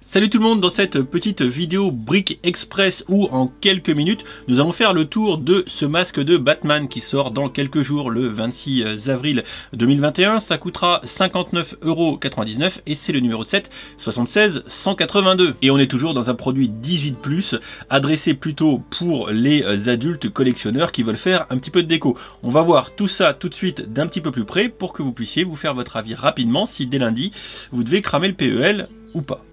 Salut tout le monde, dans cette petite vidéo Brick Express où en quelques minutes nous allons faire le tour de ce masque de Batman qui sort dans quelques jours le 26 avril 2021. Ça coûtera 59,99 € et c'est le numéro de set 76 182. Et on est toujours dans un produit 18+, adressé plutôt pour les adultes collectionneurs qui veulent faire un petit peu de déco. On va voir tout ça tout de suite d'un petit peu plus près pour que vous puissiez vous faire votre avis rapidement si dès lundi vous devez cramer le PEL ou pas.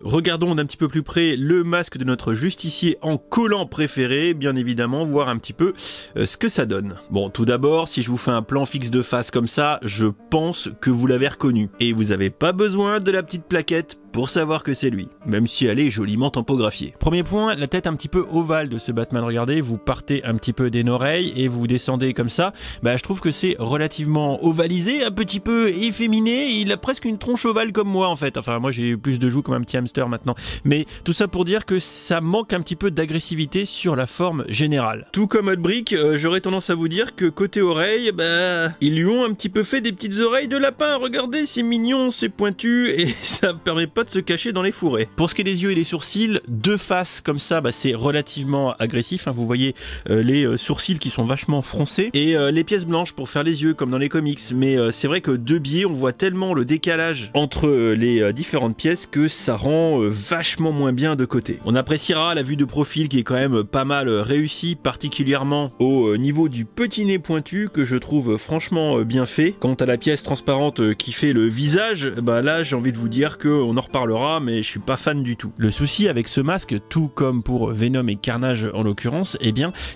Regardons d'un petit peu plus près le masque de notre justicier en collant préféré, bien évidemment, voir un petit peu ce que ça donne. Bon, tout d'abord, si je vous fais un plan fixe de face comme ça, je pense que vous l'avez reconnu. Et vous n'avez pas besoin de la petite plaquette pour savoir que c'est lui, même si elle est joliment tampographiée. Premier point, la tête un petit peu ovale de ce Batman, regardez, vous partez un petit peu des oreilles et vous descendez comme ça. Je trouve que c'est relativement ovalisé, un petit peu efféminé, il a presque une tronche ovale comme moi en fait. Enfin, moi j'ai plus de joues comme un petit hamster maintenant. Mais tout ça pour dire que ça manque un petit peu d'agressivité sur la forme générale. Tout comme Hot Brick, j'aurais tendance à vous dire que côté oreilles, ils lui ont un petit peu fait des petites oreilles de lapin. Regardez, c'est mignon, c'est pointu et ça permet pas de se cacher dans les fourrés. Pour ce qui est des yeux et des sourcils, deux faces comme ça, c'est relativement agressif. Vous voyez les sourcils qui sont vachement froncés et les pièces blanches pour faire les yeux comme dans les comics. Mais c'est vrai que de biais, on voit tellement le décalage entre les différentes pièces que ça rend vachement moins bien de côté. On appréciera la vue de profil qui est quand même pas mal réussie, particulièrement au niveau du petit nez pointu que je trouve franchement bien fait. Quant à la pièce transparente qui fait le visage, là j'ai envie de vous dire qu'on en reparlera, mais je suis pas fan du tout. Le souci avec ce masque, tout comme pour Venom et Carnage en l'occurrence,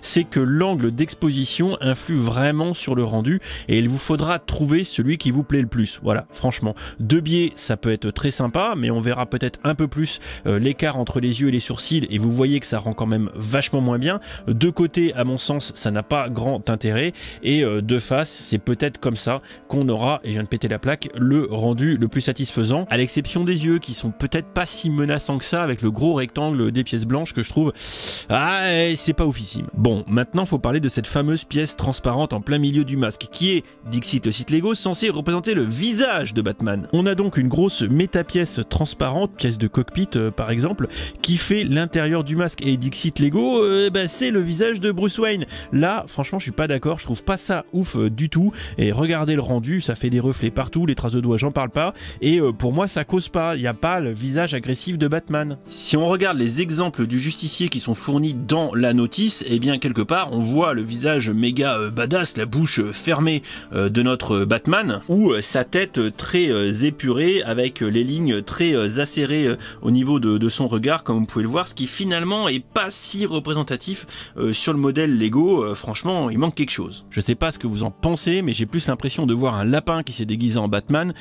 c'est que l'angle d'exposition influe vraiment sur le rendu et il vous faudra trouver celui qui vous plaît le plus. Voilà, franchement. De biais, ça peut être très sympa, mais on verra peut-être un peu plus l'écart entre les yeux et les sourcils et vous voyez que ça rend quand même vachement moins bien. De côté, à mon sens, ça n'a pas grand intérêt et de face, c'est peut-être comme ça qu'on aura, et je viens de péter la plaque, le rendu le plus satisfaisant, à l'exception des yeux qui sont peut-être pas si menaçants que ça avec le gros rectangle des pièces blanches que je trouve c'est pas oufissime. Bon, maintenant faut parler de cette fameuse pièce transparente en plein milieu du masque qui est, dixit le site Lego, censé représenter le visage de Batman. On a donc une grosse méta-pièce transparente, pièce de cockpit par exemple, qui fait l'intérieur du masque et dixit Lego, c'est le visage de Bruce Wayne. Là, franchement, je suis pas d'accord, je trouve pas ça ouf du tout et regardez le rendu, ça fait des reflets partout, les traces de doigts, j'en parle pas et pour moi ça cause pas. Il n'y a pas le visage agressif de Batman. Si on regarde les exemples du justicier qui sont fournis dans la notice, quelque part on voit le visage méga badass, la bouche fermée de notre Batman, ou sa tête très épurée avec les lignes très acérées au niveau de son regard comme vous pouvez le voir, ce qui finalement est pas si représentatif sur le modèle Lego. Franchement, il manque quelque chose. Je sais pas ce que vous en pensez, mais j'ai plus l'impression de voir un lapin qui s'est déguisé en Batman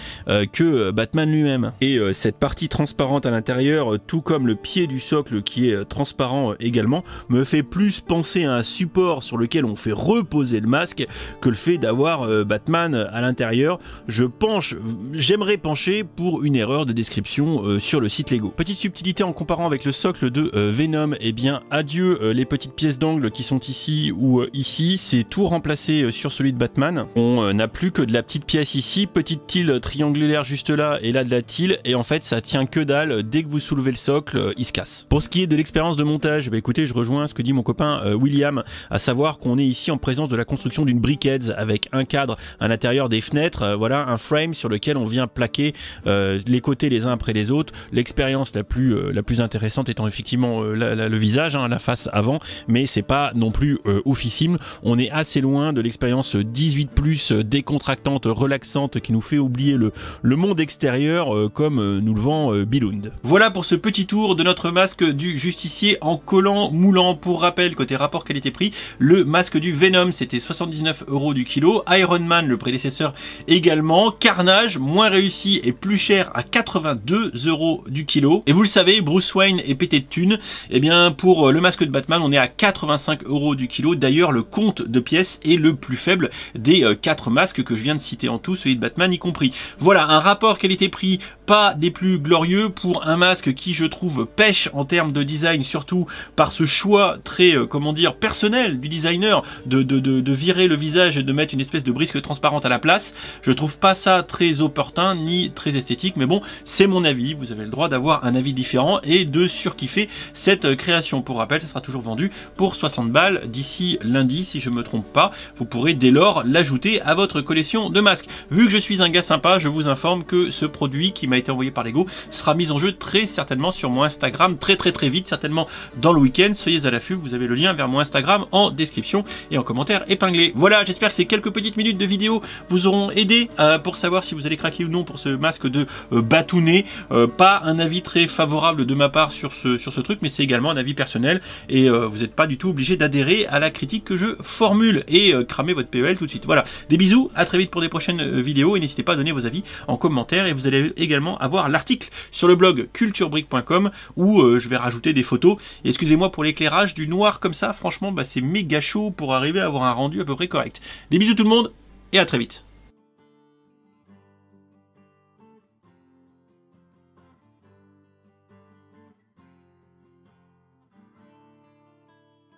que Batman lui-même. Et cette partie transparente à l'intérieur, tout comme le pied du socle qui est transparent également, me fait plus penser à un support sur lequel on fait reposer le masque que le fait d'avoir Batman à l'intérieur. J'aimerais pencher pour une erreur de description sur le site Lego. Petite subtilité en comparant avec le socle de Venom, adieu les petites pièces d'angle qui sont ici ou ici, c'est tout remplacé sur celui de Batman. On n'a plus que de la petite pièce ici, petite tile triangulaire juste là et là de la tile, et en fait ça tient que dalle, dès que vous soulevez le socle, il se casse. Pour ce qui est de l'expérience de montage, écoutez, je rejoins ce que dit mon copain William, à savoir qu'on est ici en présence de la construction d'une brickheads avec un cadre à l'intérieur des fenêtres, voilà un frame sur lequel on vient plaquer les côtés les uns après les autres. L'expérience la plus intéressante étant effectivement le visage, la face avant, mais c'est pas non plus oufissime. On est assez loin de l'expérience 18+, décontractante, relaxante, qui nous fait oublier le monde extérieur comme nous le vend Billund. Voilà pour ce petit tour de notre masque du justicier en collant moulant. Pour rappel, côté rapport qualité-prix, le masque du Venom c'était 79 € du kilo, Iron Man le prédécesseur également, Carnage moins réussi et plus cher à 82 € du kilo, et vous le savez, Bruce Wayne est pété de thunes. Pour le masque de Batman on est à 85 € du kilo. D'ailleurs le compte de pièces est le plus faible des 4 masques que je viens de citer en tout, celui de Batman y compris. Voilà un rapport qualité-prix pas des plus plus glorieux pour un masque qui, je trouve, pêche en termes de design, surtout par ce choix très, comment dire, personnel du designer de virer le visage et de mettre une espèce de brisque transparente à la place. Je trouve pas ça très opportun ni très esthétique, mais bon, c'est mon avis. Vous avez le droit d'avoir un avis différent et de surkiffer cette création. Pour rappel, ça sera toujours vendu pour 60 balles d'ici lundi, si je me trompe pas. Vous pourrez dès lors l'ajouter à votre collection de masques. Vu que je suis un gars sympa, je vous informe que ce produit qui m'a été envoyé par Lego sera mis en jeu très certainement sur mon Instagram très vite, certainement dans le week-end. Soyez à l'affût, vous avez le lien vers mon Instagram en description et en commentaire épinglé. Voilà, j'espère que ces quelques petites minutes de vidéo vous auront aidé pour savoir si vous allez craquer ou non pour ce masque de Batounet. Pas un avis très favorable de ma part sur ce truc, mais c'est également un avis personnel et vous n'êtes pas du tout obligé d'adhérer à la critique que je formule et cramer votre PEL tout de suite. Voilà, des bisous, à très vite pour des prochaines vidéos et n'hésitez pas à donner vos avis en commentaire et vous allez également avoir l'article sur le blog culturebrick.com où je vais rajouter des photos. Et excusez-moi pour l'éclairage du noir comme ça, franchement c'est méga chaud pour arriver à avoir un rendu à peu près correct. Des bisous tout le monde et à très vite.